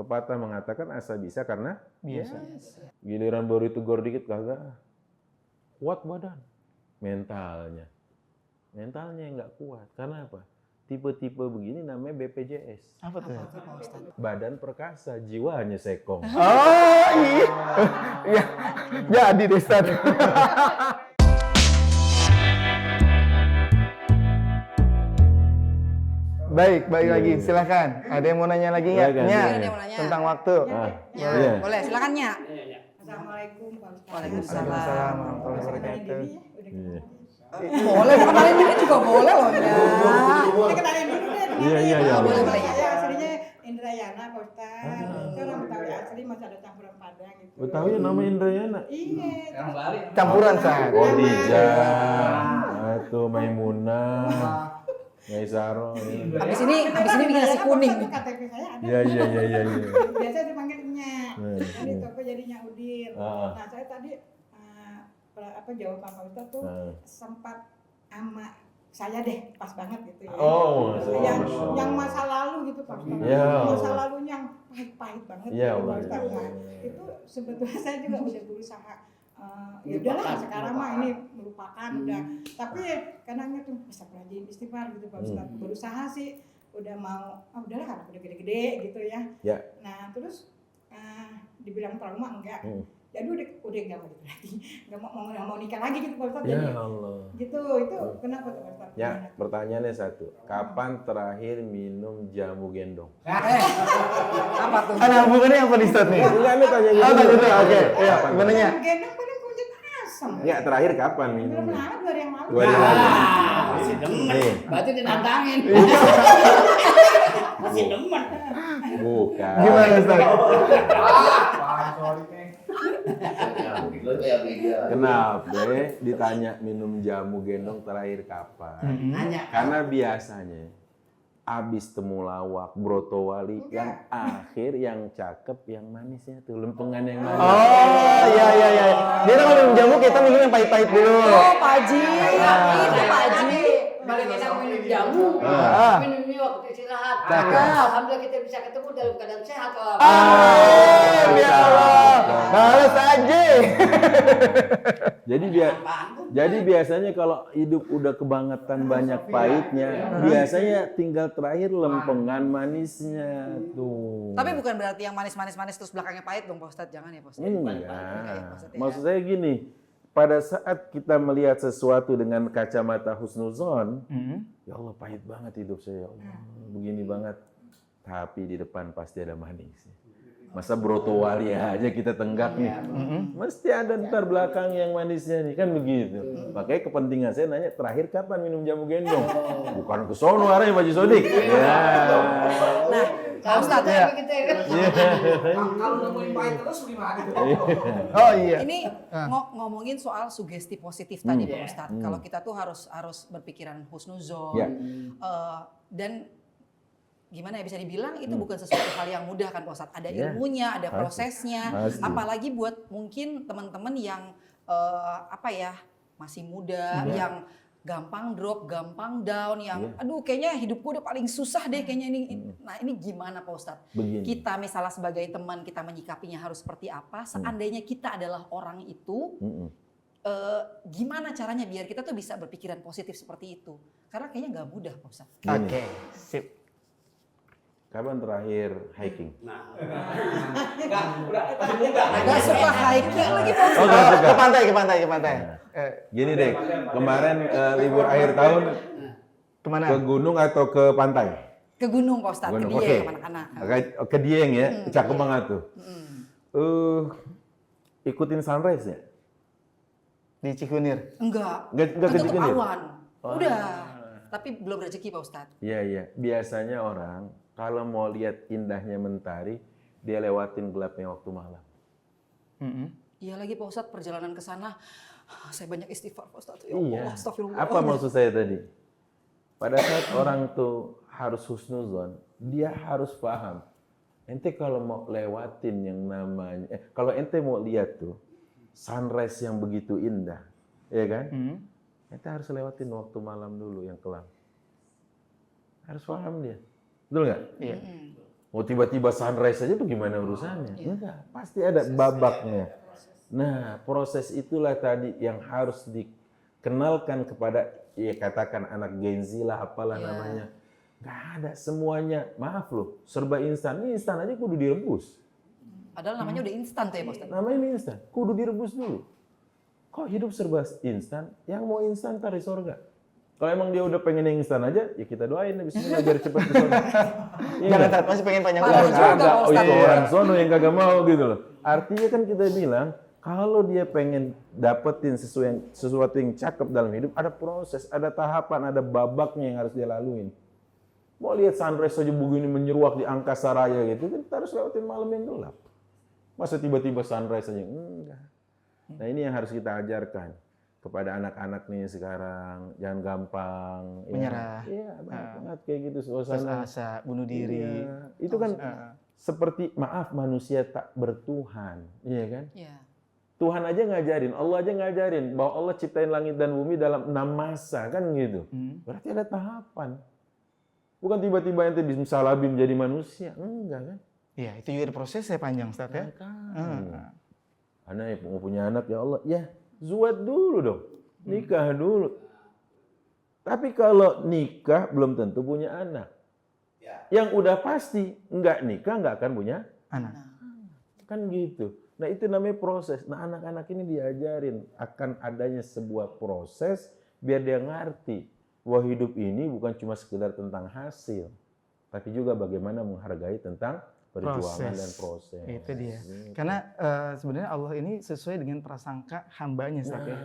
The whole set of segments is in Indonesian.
Pepatah mengatakan asa bisa karena Biasa. giliran baru itu gor dikit kagak. Kuat badan. Mentalnya yang nggak kuat. Karena apa? Tipe-tipe begini namanya BPJS. Apa tuh? Badan perkasa, jiwanya sekong. Oh iya. Iya. Jadi deh Ustaz. Baik lagi. Silakan. Ada yang mau nanya lagi nggak? Silakan, Nya, silakan. Ada yang mau nanya. tentang waktu. Iya. Boleh, silakan Nya. Assalamualaikum Pak Ustaz. Waalaikumsalam. Waalaikumsalam warahmatullahi wabarakatuh. Iya. Boleh, kenalin diri juga boleh loh Nya. Kita kenalin dulu deh. Iya. Boleh. Saya aslinya Indrayana Pak Ustaz. Saya orang Betawi asli, masih ada campuran Padang gitu. Betawi nama Indrayana. Iya. Campuran Ustaz. Khadijah, atau Maimunah, Maisaro. Habis ini bikin nasi kuning. KTP saya ada. Iya. Biasa dipanggil Nya. Nah, Jadi toko jadinya Udin. Ah. Nah, saya tadi jawab Pak Ustaz tuh Ah. sempat sama saya deh, pas banget gitu ya. Oh, yang, Masya Allah. yang masa lalu gitu Pak Ustaz. Ya Masa Allah. lalunya yang pahit-pahit banget Ya gitu, Allah. Pak Ustaz. Nah, itu sebetulnya saya juga udah berusaha ya udahlah sekarang mah ini melupakan udah. Tapi kadangnya tuh bisa rajin istighfar gitu Pak Ustaz. Berusaha sih udah mau udahlah karena udah gede-gede gitu ya. Ya. Nah, terus dibilang trauma enggak. Jadi udah nggak mau gitu lagi, nggak mau nikah lagi gitu Pak Ustaz. Ya Jadi, Allah. gitu itu kenapa tuh Pak Ustaz? Ya, pertanyaannya satu. Kapan terakhir minum jamu gendong? Apa tuh? Ada hubungannya apa nih Ustaz nih? Enggak, ini tanya gitu. Oh, tanya dulu. Oke. Iya, Kapan? mau nanya. Gendong paling kunyit asam. Ya, terakhir kapan Belum minumnya? lama 2 hari yang lalu. 2 hari lalu. Masih demen. Nih, Berarti ditantangin. Masih demen. bukan. Gimana Ustaz? Kenapa ditanya minum jamu gendong terakhir kapan? Nanya. Karena biasanya abis temulawak, brotowali, yang akhir, yang cakep, yang manisnya tuh, lempengan yang manis. Oh, iya. Jadi kalau minum jamu kita minum yang pahit-pahit dulu. Oh, Pak Haji. Itu Pak Haji. Bagi kita minum jamu, Ah. minumnya waktu istirahat. Cakep. Nah, alhamdulillah kita bisa ketemu dalam keadaan sehat. Ya Allah. Balas aja. Jadi biasanya kalau hidup udah kebangetan banyak pahitnya, biasanya tinggal terakhir lempengan manisnya tuh. Tapi bukan berarti yang manis terus belakangnya pahit dong Pak Ustadz. Jangan ya Pak Ustadz. Enggak. Maksud saya gini, pada saat kita melihat sesuatu dengan kacamata husnuzon, ya Allah pahit banget hidup saya, ya Allah begini banget. Tapi di depan pasti ada manis. Masa brotowali aja kita tenggak nih. Mesti ada ntar belakang yang manisnya nih, kan begitu. Makanya kepentingan saya nanya terakhir kapan minum jamu gendong? Bukan ke sono arahnya Pak Haji Sodik. Ya. Nah, Pak Ustadz Tapi kita kan Kalau nemuin pahit terus gimana? Oh iya. ini ngomongin soal sugesti positif tadi Pak Ustadz. Kalau kita tuh harus berpikiran husnuzon. Ya. Dan gimana ya bisa dibilang itu bukan sesuatu hal yang mudah kan Pak Ustadz. Ada ilmunya, ada prosesnya. Pasti. Apalagi buat mungkin teman-teman yang masih muda, yang gampang drop, gampang down, yang aduh kayaknya hidupku udah paling susah deh kayaknya ini. Nah ini gimana Pak Ustadz? Begini. Kita misalnya sebagai teman kita menyikapinya harus seperti apa? Seandainya kita adalah orang itu, gimana caranya biar kita tuh bisa berpikiran positif seperti itu? Karena kayaknya nggak mudah Pak Ustadz. Oke. Sip. Kapan terakhir hiking? Agak suka hiking lagi Pak Ustadz. nggak suka. Ke pantai. Gini deh, kemarin libur akhir tahun Kemana? ke gunung atau ke pantai? Ke gunung Pak Ustadz, ke Gunung, Dieng oke. sama anak-anak. Ke Dieng ya, cakep banget tuh. Ikutin sunrise ya? Di Cikunir. Enggak, Nggak kan ke tutup Cikunir? awan. Udah, tapi belum rezeki Pak Ustadz. Iya. Biasanya orang kalau mau lihat indahnya mentari, dia lewatin gelapnya waktu malam. Iya lagi Pak Ustadz, perjalanan ke sana saya banyak istighfar Pak Ustadz. Ya Iya. Allah, astagfirullah. Apa maksud saya tadi? Pada saat orang tuh harus husnuzon, dia harus paham. Ente kalau mau lewatin yang namanya, kalau ente mau lihat tuh sunrise yang begitu indah, ya kan? Ente harus lewatin waktu malam dulu yang kelam. Harus paham dia, betul nggak? Iya. Mau tiba-tiba sunrise aja bagaimana urusannya? Enggak, pasti ada babaknya. Nah, proses itulah tadi yang harus dikenalkan kepada, ya katakan anak Gen Z lah, apalah namanya. Nggak ada semuanya, maaf loh, serba instan. Ini instan aja kudu direbus. Padahal namanya udah instan tuh ya Pak Ustadz. Namanya ini instan, kudu direbus dulu. Kok hidup serba instan? Yang mau instan tarik surga. Kalau emang dia udah pengen yang instan aja, ya kita doain bismillah biar cepat ke surga. Jangan saat masih pengen panjang Parah umur. juga, Pak Kagak, Ustadz. itu orang sono yang kagak mau gitu loh. Artinya kan kita bilang, kalau dia pengen dapetin sesuatu yang cakep dalam hidup, ada proses, ada tahapan, ada babaknya yang harus dia laluin. Mau lihat sunrise saja begini menyeruak di angkasa raya gitu, kan kita harus lewatin malam yang gelap. Masa tiba-tiba sunrise saja? Enggak. Nah ini yang harus kita ajarkan kepada anak-anak nih sekarang. Jangan gampang. Menyerah. Iya, banget kayak gitu Putus suasana. asa, bunuh diri. Iya. Itu kan seperti, maaf, manusia tak bertuhan. Iya kan? Iya. Tuhan aja ngajarin, Allah aja ngajarin bahwa Allah ciptain langit dan bumi dalam 6 masa, kan gitu. Berarti ada tahapan. Bukan tiba-tiba ente disalabim jadi manusia, enggak kan? Iya, itu juga ada prosesnya panjang, Ustaz ya. Anak yang mau punya anak, ya Allah, ya zuat dulu dong, nikah dulu. Tapi kalau nikah belum tentu punya anak. Yang udah pasti enggak nikah enggak akan punya Anak. kan gitu. Nah itu namanya proses. Nah anak-anak ini diajarin akan adanya sebuah proses biar dia ngerti bahwa hidup ini bukan cuma sekedar tentang hasil, tapi juga bagaimana menghargai tentang perjuangan dan proses. Itu dia. Gitu. Karena sebenarnya Allah ini sesuai dengan prasangka hambanya, Ustaz ya.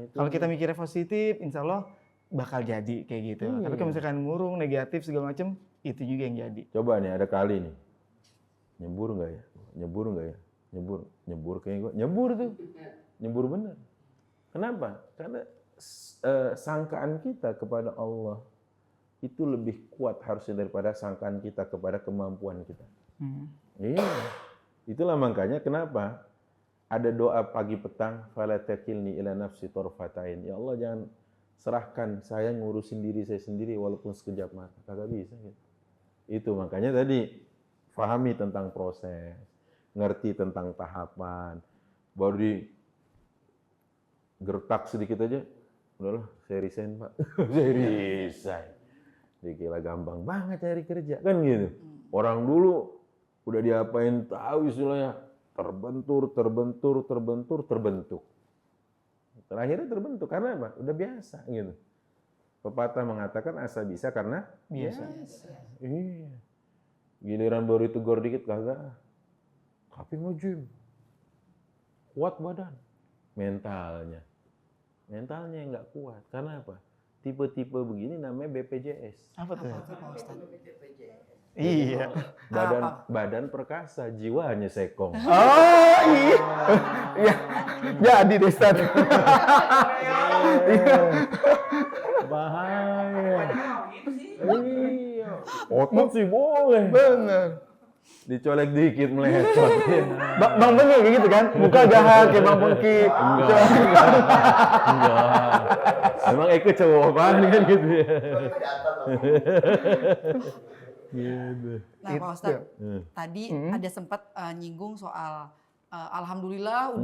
Itu Kalau kita mikirnya positif, insya Allah bakal jadi kayak gitu. Tapi kalau misalkan murung, negatif segala macam, itu juga yang jadi. coba nih ada kali nih, nyebur nggak ya? Nyebur nggak ya? Nyebur kayaknya gue nyebur tuh, nyebur bener. Kenapa? Karena sangkaan kita kepada Allah itu lebih kuat harusnya daripada sangkaan kita kepada kemampuan kita. Iya, itulah makanya kenapa ada doa pagi petang, fala takilni ila nafsi tarfatain. Ya Allah jangan serahkan saya ngurusin diri saya sendiri walaupun sekejap mata, kagak bisa gitu. Itu makanya tadi pahami tentang proses, ngerti tentang tahapan, baru di gertak sedikit aja, udahlah saya resign Pak, saya resign. Dikira gampang banget cari kerja, kan gitu. Orang dulu udah diapain tahu istilahnya, terbentur. Terakhirnya terbentuk, karena apa? Udah biasa gitu. Pepatah mengatakan asa bisa karena Biasa. Iya. Giliran baru itu gor dikit kagak. Tapi nge-gym. Kuat badan. Mentalnya yang nggak kuat. Karena apa? Tipe-tipe begini namanya BPJS. Apa tuh? Pak Ustadz. Iya. Badan perkasa, jiwanya sekong. Oh iya. Iya. Jadi deh, Ustaz. Bahaya. Iya. Otot sih boleh. Bener. Dicolek dikit meletot. Bang Bengki kayak gitu kan? Muka jahat kayak Bang Bengki. Enggak. Emang Eko cowok apaan kan gitu ya. Gitu. Nah Pak Ustadz, tadi ada sempat nyinggung soal alhamdulillah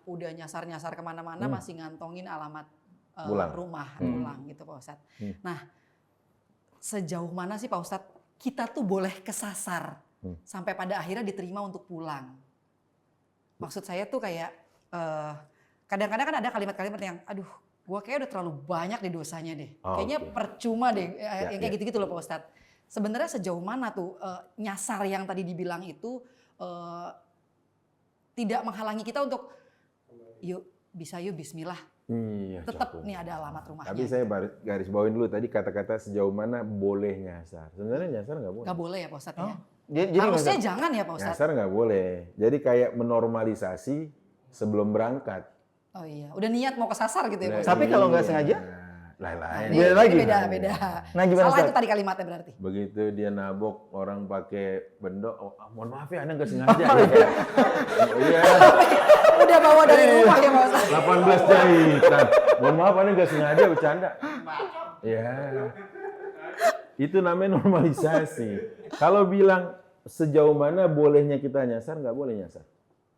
udah nyasar kemana-mana masih ngantongin alamat rumah pulang gitu Pak Ustadz. Nah sejauh mana sih Pak Ustadz kita tuh boleh kesasar sampai pada akhirnya diterima untuk pulang? Maksud saya tuh kayak kadang-kadang kan ada kalimat-kalimat yang aduh gue kayak udah terlalu banyak deh dosanya deh. Kayaknya percuma deh yang kayak gitu-gitu loh Pak Ustadz. Sebenarnya sejauh mana tuh nyasar yang tadi dibilang itu tidak menghalangi kita untuk yuk bismillah. Iya, Tetap cakep. nih ada alamat rumahnya. Tapi saya garis bawain dulu tadi kata-kata sejauh mana boleh nyasar. Sebenarnya nyasar nggak boleh. Nggak boleh ya Pak Ustadz ya? Jadi Harusnya jangan ya Pak Ustadz. Nyasar nggak boleh. Jadi kayak menormalisasi sebelum berangkat. Oh iya, udah niat mau kesasar gitu ya Pak Ustadz. Tapi kalau nggak sengaja? Lain-lain. Ini lagi. Beda. Nah, gimana, Salah Ustadz? itu tadi kalimatnya berarti. Begitu dia nabok orang pakai bendok, mohon maaf ya, Anda nggak sengaja. Iya, Udah bawa dari rumah ya Pak Ustadz. 18 jahitan. Mohon maaf, Anda nggak sengaja bercanda. Iya. Itu namanya normalisasi. Kalau bilang sejauh mana bolehnya kita nyasar, nggak boleh nyasar.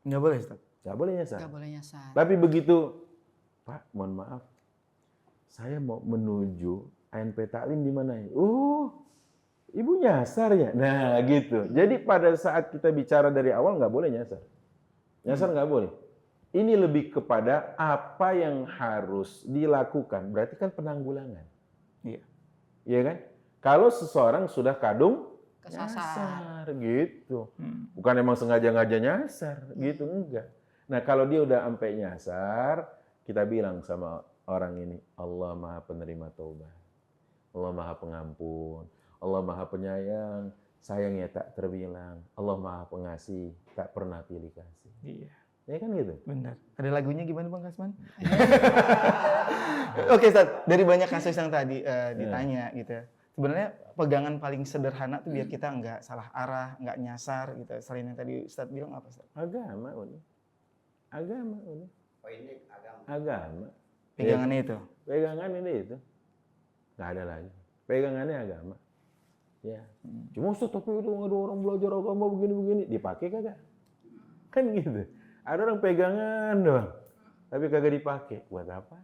Nggak boleh, Ustaz. Nggak boleh nyasar. Nggak boleh nyasar. Tapi begitu, Pak, mohon maaf, saya mau menuju ANP Taklim di mana ya? Ibu nyasar ya? Nah, gitu. Jadi pada saat kita bicara dari awal nggak boleh nyasar. Nyasar nggak boleh. Ini lebih kepada apa yang harus dilakukan. Berarti kan penanggulangan. Iya. Iya kan? Kalau seseorang sudah kadung Kesasar. nyasar gitu. Bukan emang sengaja-ngaja nyasar gitu, enggak. Nah, kalau dia udah sampai nyasar, kita bilang sama orang ini, Allah Maha Penerima Taubat. Allah Maha Pengampun. Allah Maha Penyayang, sayangnya tak terbilang. Allah Maha Pengasih, tak pernah pilih kasih. Iya. Ya kan gitu? Benar. Ada lagunya gimana Bang Kasman? Oke, Ustaz. Dari banyak kasus yang tadi ditanya gitu ya. Sebenarnya pegangan paling sederhana tuh biar kita nggak salah arah, nggak nyasar gitu. Selain yang tadi Ustaz bilang apa, Ustaz? Agama, Uni. Agama, Uni. Oh ini agama. Agama. Pegangannya itu. Pegangan ini itu. Nggak ada lagi. Pegangannya agama. Ya. Cuma Ustaz, tapi itu ada orang belajar agama begini-begini. Dipakai kagak? Kan gitu. Ada orang pegangan doang. Tapi kagak dipakai. Buat apa?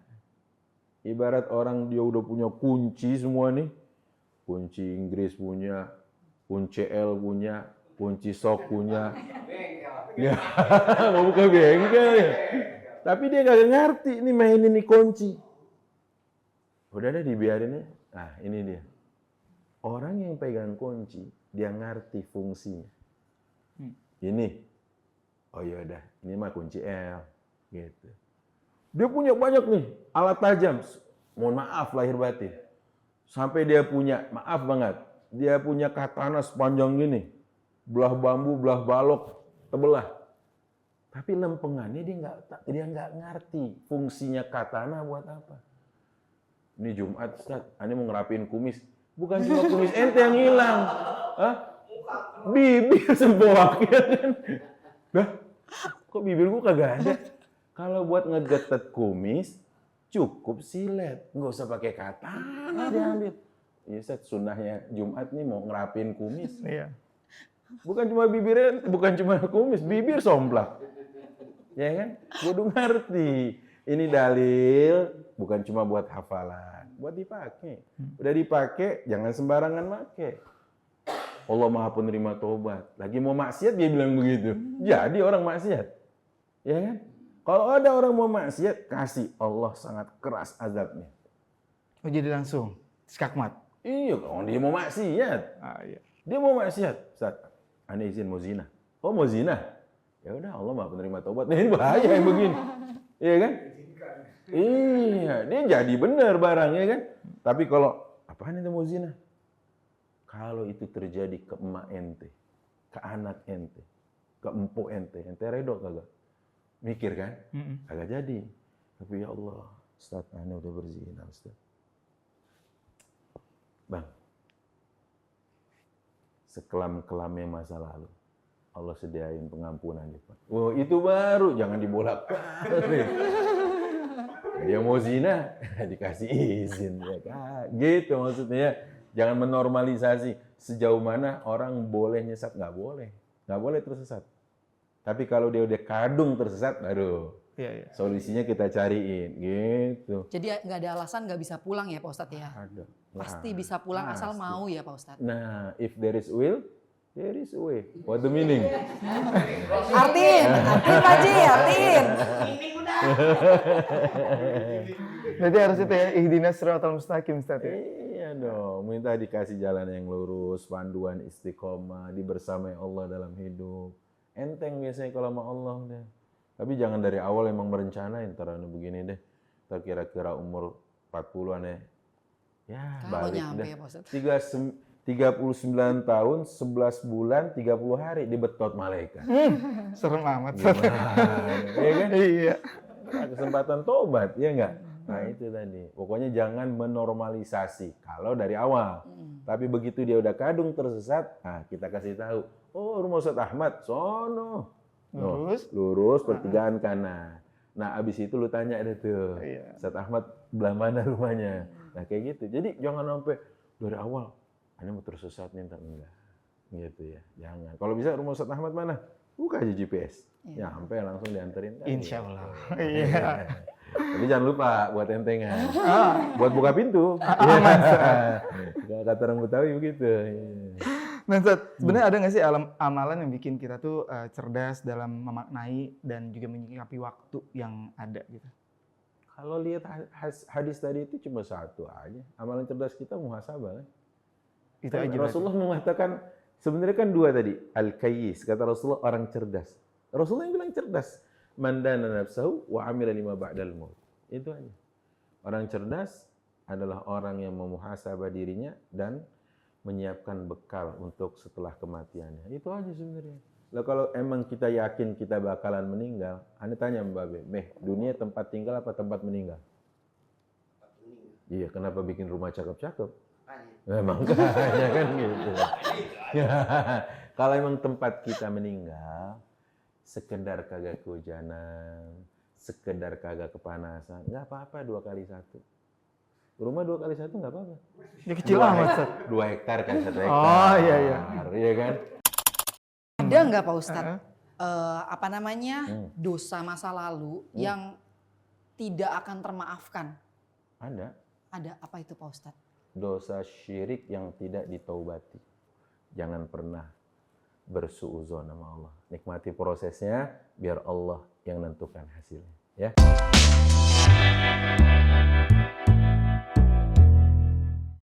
Ibarat orang dia udah punya kunci semua nih. Kunci Inggris punya, kunci L punya, kunci sok punya. Ya, mau buka bengkel ya. Tapi dia kagak ngerti nih mainin nih kunci. Udah deh dibiarin ya. Nah, ini dia. Orang yang pegang kunci, dia ngerti fungsinya. Ini. Oh ya udah, ini mah kunci L gitu. Dia punya banyak nih alat tajam. Mohon maaf lahir batin. Sampai dia punya, maaf banget, dia punya katana sepanjang gini. Belah bambu, belah balok, terbelah. Tapi lempengannya dia nggak ngerti fungsinya katana buat apa. Ini Jumat, Ustaz, ini mau ngerapin kumis. Bukan cuma kumis ente yang hilang. Hah? Bibir seboaknya kan. Dah, kok bibir gua kagak ada? Kalau buat ngegetet kumis, cukup silet. Nggak usah pakai katana diambil. Ya Ustaz, sunnahnya Jumat nih mau ngerapin kumis. Iya. Bukan cuma bibirnya, bukan cuma kumis, bibir somplak. Ya kan? Kudu ngerti. Ini dalil bukan cuma buat hafalan, buat dipakai. Udah dipakai, jangan sembarangan pakai. Allah Maha Penerima Taubat. Lagi mau maksiat dia bilang begitu. Jadi orang maksiat. Ya kan? Kalau ada orang mau maksiat, kasih Allah sangat keras azabnya. Oh jadi langsung skakmat. Iya, kalau dia mau maksiat. Iya. Dia mau maksiat. Ustaz, ane izin mau zina. Oh mau zina? Ya udah Allah Maha Penerima Taubat. Nah, ini bahaya yang begini. Iya kan? Iya, dia jadi benar barangnya kan. Tapi kalau apaan itu mau zina? Kalau itu terjadi ke emak ente, ke anak ente, ke empuk ente redo kagak? Mikir kan? Kagak jadi. Tapi ya Allah, Ustaz, ane udah berzina, Ustaz. Bang, sekelam-kelamnya masa lalu, Allah sediain pengampunan di Pak. Wah, itu baru, jangan dibolak-balik. Dia mau zina, dikasih izin ya kan. Gitu maksudnya. Jangan menormalisasi sejauh mana orang boleh nyesat, nggak boleh. Nggak boleh tersesat. Tapi kalau dia udah kadung tersesat, aduh. Iya. Solusinya kita cariin, gitu. Jadi nggak ada alasan nggak bisa pulang ya Pak Ustadz ya? Ada. Pasti bisa pulang asal mau ya Pak Ustadz. Nah, if there is will, there is a way. What the meaning? Artiin Pak Ji, artiin. Berarti harus itu ya, ihdinas siratal mustaqim, Ustaz ya. Iya dong, minta dikasih jalan yang lurus, panduan istiqomah, dibersamai Allah dalam hidup. Enteng biasanya kalau sama Allah deh. Tapi jangan dari awal emang merencanain, ntar begini deh. Ntar kira-kira umur 40-an ya. Ya Kalau balik nyampe dah. ya Pak Ustadz. 39 tahun, 11 bulan, 30 hari dibetot malaikat. Serem amat, Ustaz. Iya kan? Iya. Kesempatan tobat, ya enggak? Nah itu tadi. Pokoknya jangan menormalisasi kalau dari awal. Tapi begitu dia udah kadung tersesat, nah kita kasih tahu. Oh rumah Ustaz Ahmad, sono. Lurus, pertigaan kanan. Nah abis itu lu tanya deh tuh, Ustaz Ahmad belah mana rumahnya. Nah kayak gitu. Jadi jangan sampai dari awal Anda mau tersesat nih, enggak. Gitu ya, jangan. Kalau bisa rumah Ustaz Ahmad mana? Buka aja GPS. Iya. Nyampe langsung dianterin. Kan, Insya gitu. Allah. Iya. Tapi jangan lupa buat entengan. Buat buka pintu. Kalau kata orang Betawi begitu. Nah, Ustaz, sebenarnya ada nggak sih amalan yang bikin kita tuh cerdas dalam memaknai dan juga menyikapi waktu yang ada gitu? Kalau lihat hadis tadi itu cuma satu aja. Amalan cerdas kita muhasabah kan. Itu Kan aja. Rasulullah mengatakan sebenarnya kan dua tadi. Al-Kayyis, kata Rasulullah orang cerdas. Rasulullah yang bilang cerdas. Man dana nafsahu wa amila lima ba'dal maut. Itu aja. Orang cerdas adalah orang yang memuhasabah dirinya dan menyiapkan bekal untuk setelah kematiannya. Itu aja sebenarnya. Lah kalau emang kita yakin kita bakalan meninggal, Anda tanya Mbak Be, Meh, dunia tempat tinggal apa tempat meninggal? Iya, kenapa bikin rumah cakep-cakep? Nah, makanya kan gitu. Kalau emang tempat kita meninggal, sekedar kagak kehujanan, sekedar kagak kepanasan, nggak apa-apa 2 kali 1. Rumah 2 kali 1 nggak apa-apa. Ya kecil amat, Ustaz. 2 hektar kan 1 hektar. Oh, iya, iya. Iya kan? Ada nggak Pak Ustadz apa namanya dosa masa lalu yang tidak akan termaafkan? Ada. Ada apa itu Pak Ustadz? Dosa syirik yang tidak ditaubati. Jangan pernah bersuudzon sama Allah. Nikmati prosesnya biar Allah yang menentukan hasilnya. Ya.